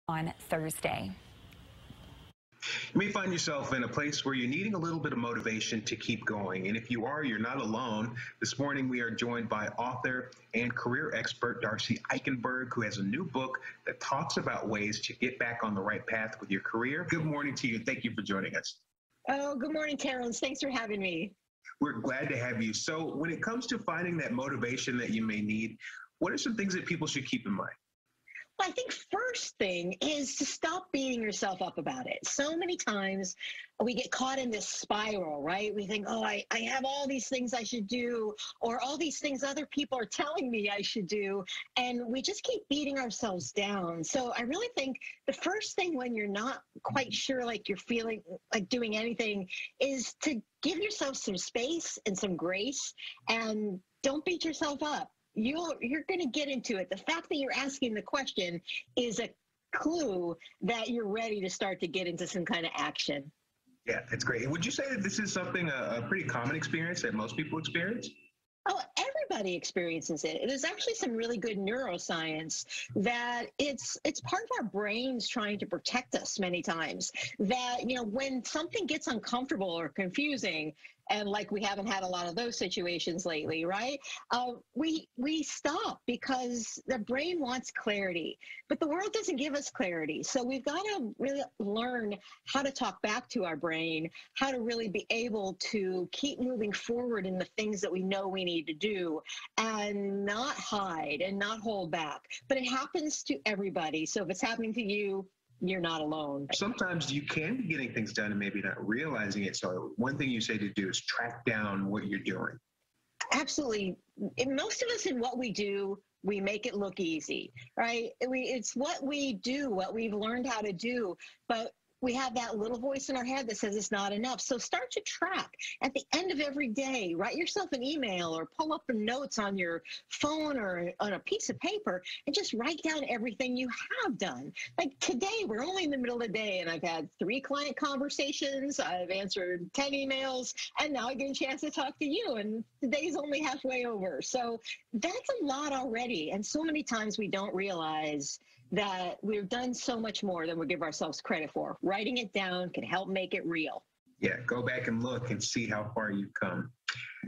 on Thursday. You may find yourself in a place where you're needing a little bit of motivation to keep going. And if you are, you're not alone. This morning, we are joined by author and career expert Darcy Eikenberg, who has a new book that talks about ways to get back on the right path with your career. Good morning to you. Thank you for joining us. Oh, good morning, Terrence. Thanks for having me. We're glad to have you. So when it comes to finding that motivation that you may need, what are some things that people should keep in mind? Well, I think first thing is to stop beating yourself up about it. So many times we get caught in this spiral, right? We think, oh, I have all these things I should do, or all these things other people are telling me I should do. And we just keep beating ourselves down. So I really think the first thing when you're not quite sure, like you're feeling like doing anything, is to give yourself some space and some grace, and don't beat yourself up. You're going to get into it. The fact that you're asking the question is a clue that you're ready to start to get into some kind of action. Yeah, that's great. Would you say that this is something, a pretty common experience that most people experience? Oh, everybody experiences it. There's actually some really good neuroscience that it's part of our brains trying to protect us many times. That, when something gets uncomfortable or confusing, and like we haven't had a lot of those situations lately, right? We stop because the brain wants clarity, but the world doesn't give us clarity. So we've got to really learn how to talk back to our brain, how to really be able to keep moving forward in the things that we know we need to do, and not hide and not hold back. But it happens to everybody. So if it's happening to you, you're not alone. Sometimes you can be getting things done and maybe not realizing it. So one thing you say to do is track down what you're doing. Absolutely. Most of us in what we do, we make it look easy, right? It's what we do, what we've learned how to do, but we have that little voice in our head that says it's not enough. So start to track at the end of every day. Write yourself an email or pull up the notes on your phone or on a piece of paper and just write down everything you have done. Like today, we're only in the middle of the day and I've had 3 client conversations, I've answered 10 emails, and now I get a chance to talk to you, and the day's only halfway over. So that's a lot already. And so many times we don't realize that we've done so much more than we give ourselves credit for. Writing it down can help make it real. Yeah, go back and look and see how far you've come.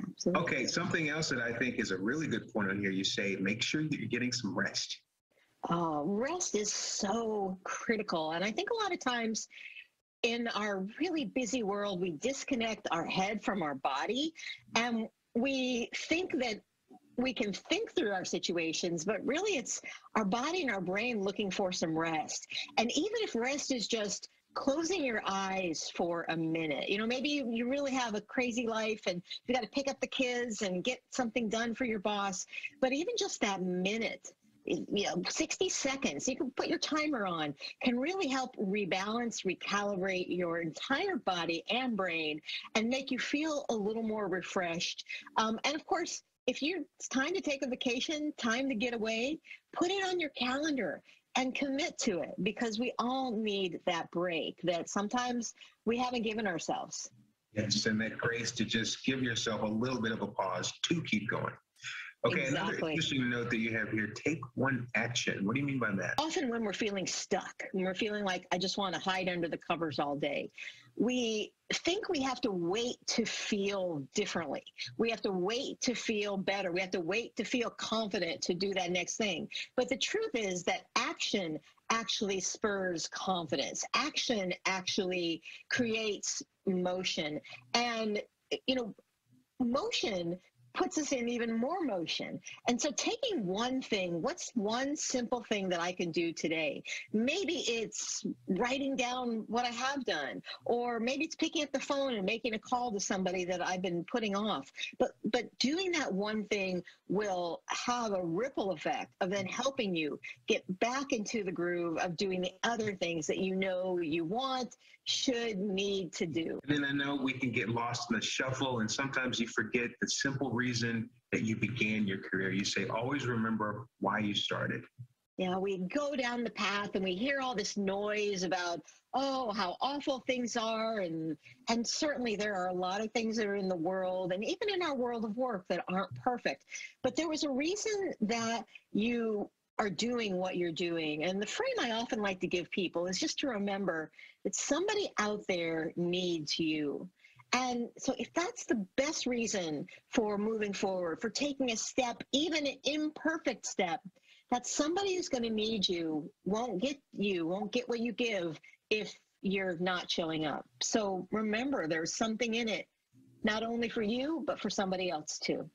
Absolutely. Okay, something else that I think is a really good point on here, you say, make sure that you're getting some rest. Rest is so critical. And I think a lot of times in our really busy world, we disconnect our head from our body, and we think that we can think through our situations, but really it's our body and our brain looking for some rest. And even if rest is just closing your eyes for a minute, maybe you really have a crazy life and you got to pick up the kids and get something done for your boss, but even just that minute, 60 seconds, you can put your timer on, can really help rebalance, recalibrate your entire body and brain and make you feel a little more refreshed. And of course, if it's time to take a vacation, time to get away, put it on your calendar and commit to it, because we all need that break that sometimes we haven't given ourselves. Yes, and that grace to just give yourself a little bit of a pause to keep going. Okay, exactly. Another interesting note that you have here, take one action. What do you mean by that? Often when we're feeling stuck, when we're feeling like I just want to hide under the covers all day, we think we have to wait to feel differently. We have to wait to feel better. We have to wait to feel confident to do that next thing. But the truth is that action actually spurs confidence. Action actually creates motion. And, motion puts us in even more motion. And so taking one thing, what's one simple thing that I can do today? Maybe it's writing down what I have done, or maybe it's picking up the phone and making a call to somebody that I've been putting off. But doing that one thing will have a ripple effect of then helping you get back into the groove of doing the other things that you know you want, should, need to do. And then I know we can get lost in the shuffle, and sometimes you forget the simple reason that you began your career. You say, always remember why you started. We go down the path and we hear all this noise about, how awful things are. And certainly there are a lot of things that are in the world and even in our world of work that aren't perfect. But there was a reason that you are doing what you're doing. And the frame I often like to give people is just to remember that somebody out there needs you. And so if that's the best reason for moving forward, for taking a step, even an imperfect step, that somebody who's going to need you won't get what you give if you're not showing up. So remember, there's something in it, not only for you, but for somebody else too.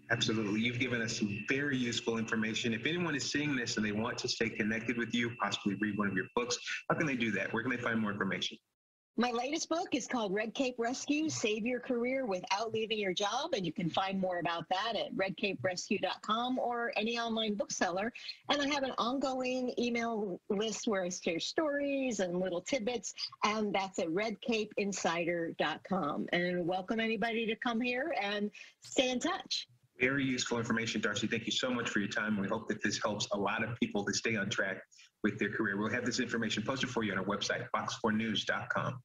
Absolutely. You've given us some very useful information. If anyone is seeing this and they want to stay connected with you, possibly read one of your books, how can they do that? Where can they find more information? My latest book is called Red Cape Rescue, Save Your Career Without Leaving Your Job. And you can find more about that at redcaperescue.com or any online bookseller. And I have an ongoing email list where I share stories and little tidbits. And that's at redcapeinsider.com. And welcome anybody to come here and stay in touch. Very useful information, Darcy. Thank you so much for your time. We hope that this helps a lot of people to stay on track with their career. We'll have this information posted for you on our website, fox4news.com.